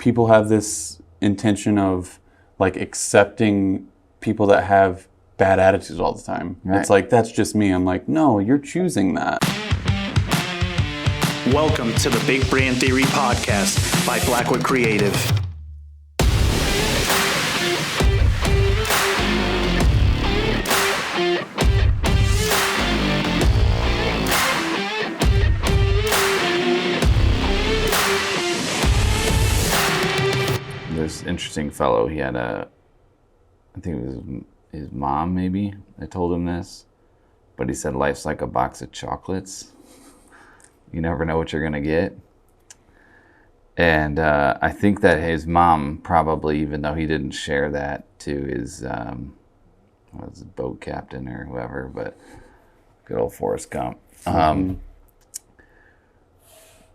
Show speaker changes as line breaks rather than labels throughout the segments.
people have this intention of like accepting people that have bad attitudes all the time. Right. It's like, that's just me. I'm like, no, you're choosing that.
Welcome to the Big Brand Theory Podcast by Blackwood Creative.
This interesting fellow, he had I think it was his mom maybe that told him this, but he said life's like a box of chocolates. You never know what you're gonna get. And I think that his mom probably, even though he didn't share that to his boat captain or whoever, but good old Forrest Gump.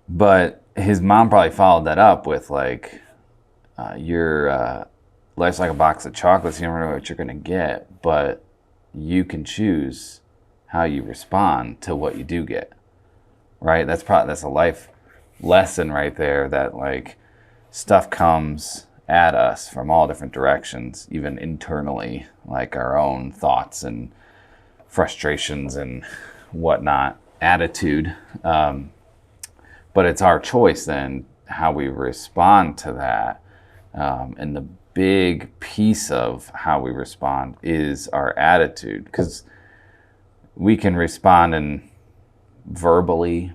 But his mom probably followed that up with like, your life's like a box of chocolates. You never know what you're going to get, but you can choose how you respond to what you do get, right? That's a life lesson right there, that like stuff comes at us from all different directions, even internally, like our own thoughts and frustrations and whatnot, attitude. But it's our choice then how we respond to that. And the big piece of how we respond is our attitude, because we can respond in verbally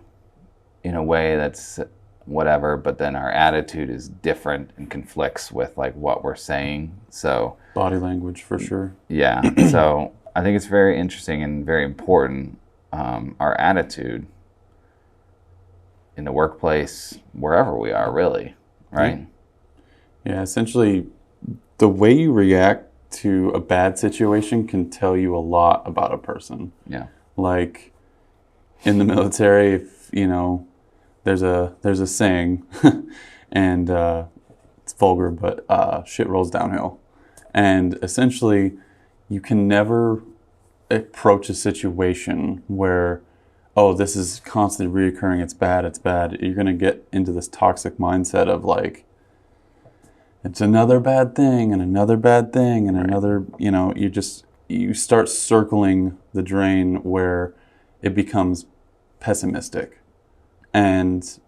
in a way that's whatever, but then our attitude is different and conflicts with like what we're saying. So
body language for sure.
Yeah. So I think it's very interesting and very important, our attitude in the workplace, wherever we are, really, right?
Yeah, essentially, the way you react to a bad situation can tell you a lot about a person.
Yeah.
Like in the military, if there's a saying, and it's vulgar, but shit rolls downhill. And essentially, you can never approach a situation where, oh, this is constantly reoccurring, it's bad. You're gonna get into this toxic mindset of like, it's another bad thing and another bad thing and another, you start circling the drain where it becomes pessimistic. And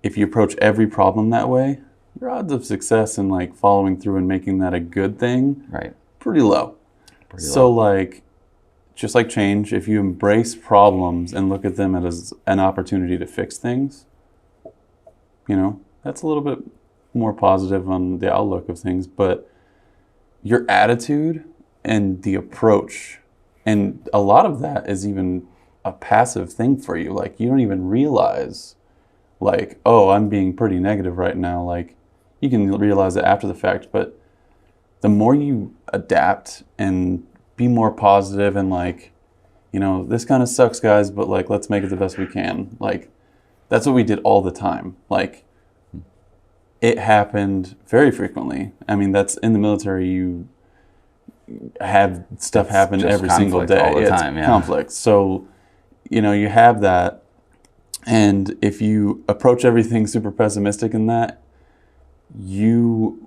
if you approach every problem that way, your odds of success in like following through and making that a good thing,
right,
pretty low. So like, just like change, if you embrace problems and look at them as an opportunity to fix things, that's a little bit more positive on the outlook of things. But your attitude and the approach, and a lot of that is even a passive thing for you. Like you don't even realize like, oh, I'm being pretty negative right now. Like you can realize it after the fact, but the more you adapt and be more positive and like, this kind of sucks, guys, but like, let's make it the best we can. Like that's what we did all the time. Like it happened very frequently. I mean, that's in the military. You have stuff happen every single day.
All the time,
conflict. So, you have that. And if you approach everything super pessimistic in that, you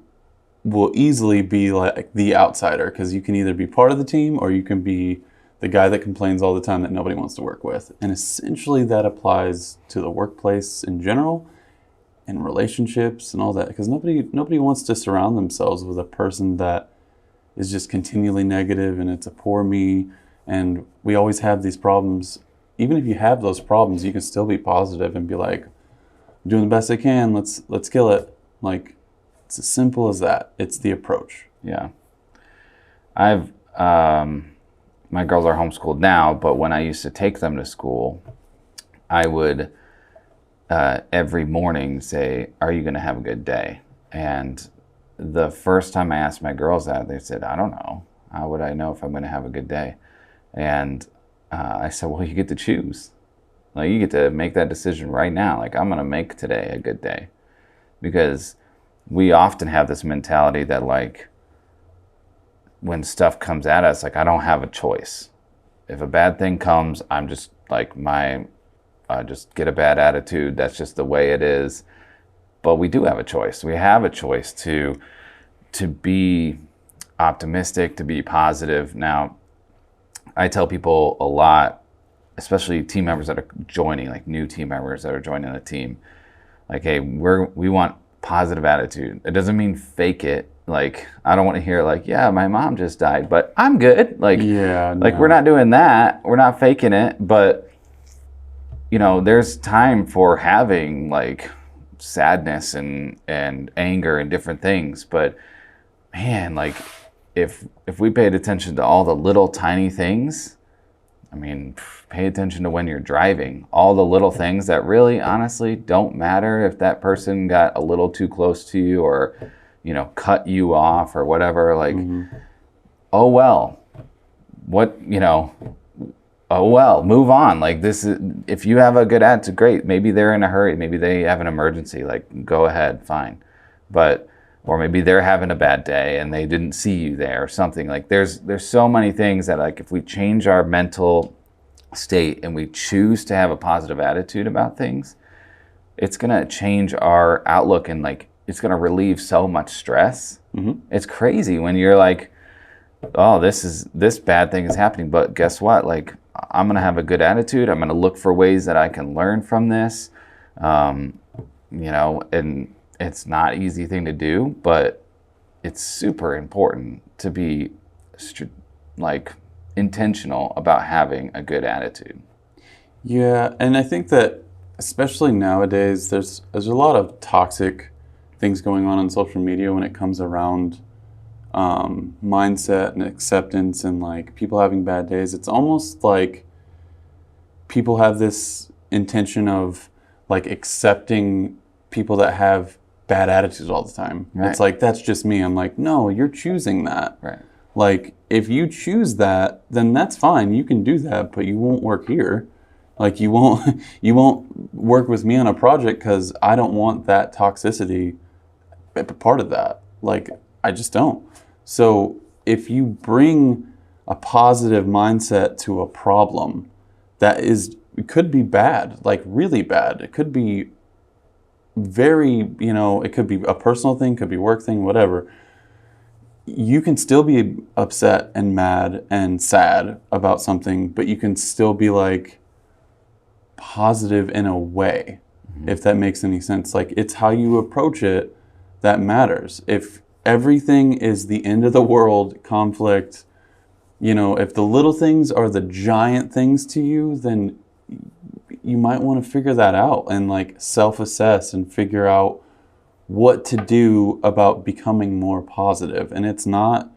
will easily be like the outsider, because you can either be part of the team or you can be the guy that complains all the time that nobody wants to work with. And essentially that applies to the workplace in general and relationships and all that, because nobody wants to surround themselves with a person that is just continually negative and it's a poor me. And we always have these problems. Even if you have those problems, you can still be positive and be like, I'm doing the best I can. Let's kill it. Like, it's as simple as that. It's the approach.
Yeah. I've my girls are homeschooled now, but when I used to take them to school, I would every morning say, are you going to have a good day? And the first time I asked my girls that, they said, I don't know. How would I know if I'm going to have a good day? And I said, well, you get to choose. Like, you get to make that decision right now. Like, I'm going to make today a good day. Because we often have this mentality that, like, when stuff comes at us, like, I don't have a choice. If a bad thing comes, I'm just, like, just get a bad attitude. That's just the way it is. but we do have a choice. We have a choice to be optimistic, to be positive. Now, I tell people a lot, especially team members that are joining, like new team members that are joining the team, like, hey, we want positive attitude. It doesn't mean fake it. Like, I don't want to hear like, yeah, my mom just died, but I'm good. Like, we're not doing that. We're not faking it. But, there's time for having like sadness and anger and different things. But man, like if we paid attention to all the little tiny things, I mean, pay attention to when you're driving. All the little things that really, honestly, don't matter if that person got a little too close to you or, cut you off or whatever. Like, oh well, oh well, move on. Like this is, if you have a good attitude, great. Maybe they're in a hurry. Maybe they have an emergency. Like, go ahead, fine. Or maybe they're having a bad day and they didn't see you there or something. Like there's so many things that, like, if we change our mental state and we choose to have a positive attitude about things, it's going to change our outlook and like it's going to relieve so much stress. It's crazy when you're like, oh, this bad thing is happening, but guess what? Like, I'm going to have a good attitude. I'm going to look for ways that I can learn from this. And it's not an easy thing to do, but it's super important to be intentional about having a good attitude.
Yeah, and I think that especially nowadays, there's a lot of toxic things going on social media when it comes around mindset and acceptance and like people having bad days. It's almost like people have this intention of like accepting people that have bad attitudes all the time. Right. It's like, that's just me. I'm like, no, you're choosing that.
Right.
Like, if you choose that, then that's fine. You can do that, but you won't work here. Like, you won't work with me on a project because I don't want that toxicity part of that. Like, I just don't. So if you bring a positive mindset to a problem it could be bad, like really bad. It could be very, it could be a personal thing, could be work thing, whatever. You can still be upset and mad and sad about something, but you can still be like positive in a way, if that makes any sense. Like, it's how you approach it that matters. If everything is the end of the world conflict, if the little things are the giant things to you, then you might want to figure that out and like self-assess and figure out what to do about becoming more positive. And it's not,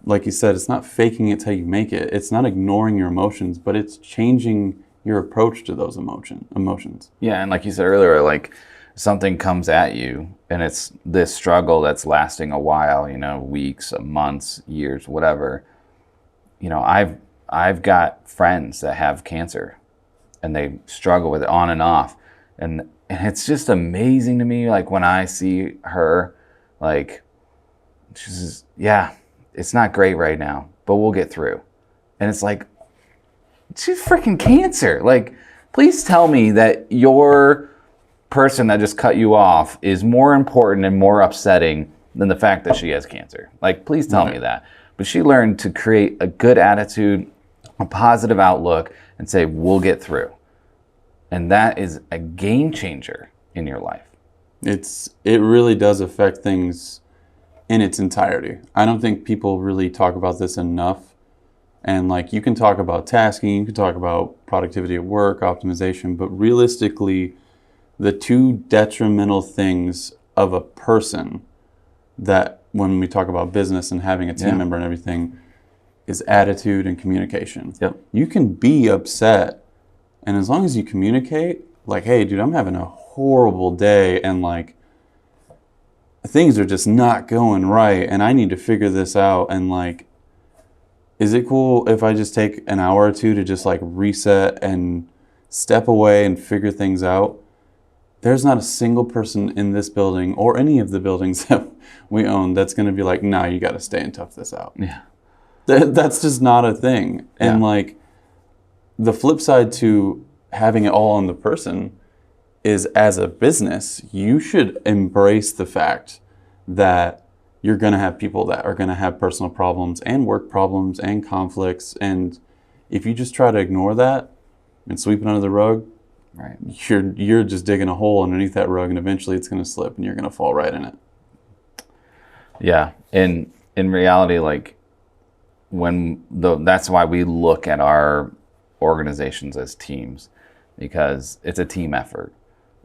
like you said, it's not faking it till you make it. It's not ignoring your emotions, but it's changing your approach to those emotions.
Yeah, and like you said earlier, like something comes at you and it's this struggle that's lasting a while, weeks, months, years, whatever. I've got friends that have cancer and they struggle with it on and off. And it's just amazing to me, like when I see her, like, she's, yeah, it's not great right now, but we'll get through. And it's like, she's freaking cancer. Like, please tell me that your person that just cut you off is more important and more upsetting than the fact that she has cancer. Like, please tell me that. But she learned to create a good attitude, a positive outlook, and say, we'll get through. And that is a game changer in your life.
It really does affect things in its entirety. I don't think people really talk about this enough. And like, you can talk about tasking, you can talk about productivity at work, optimization, but realistically, the two detrimental things of a person that when we talk about business and having a team member and everything is attitude and communication.
Yep.
You can be upset, and as long as you communicate, like, hey, dude, I'm having a horrible day and like things are just not going right and I need to figure this out, and like, is it cool if I just take an hour or two to just like reset and step away and figure things out? There's not a single person in this building or any of the buildings that we own that's going to be like, nah, you got to stay and tough this out.
Yeah.
That's just not a thing. And like, the flip side to having it all on the person is as a business, you should embrace the fact that you're going to have people that are going to have personal problems and work problems and conflicts. And if you just try to ignore that and sweep it under the rug,
Right.
you're just digging a hole underneath that rug, and eventually it's going to slip and you're going to fall right in it.
Yeah. In reality, like that's why we look at our organizations as teams, because it's a team effort.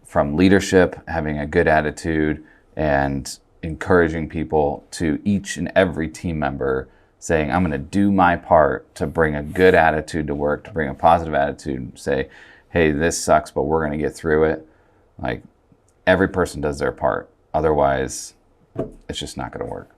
From leadership, having a good attitude and encouraging people, to each and every team member saying, I'm going to do my part to bring a good attitude to work, to bring a positive attitude, say, hey, this sucks, but we're going to get through it. Like, every person does their part. Otherwise, it's just not going to work.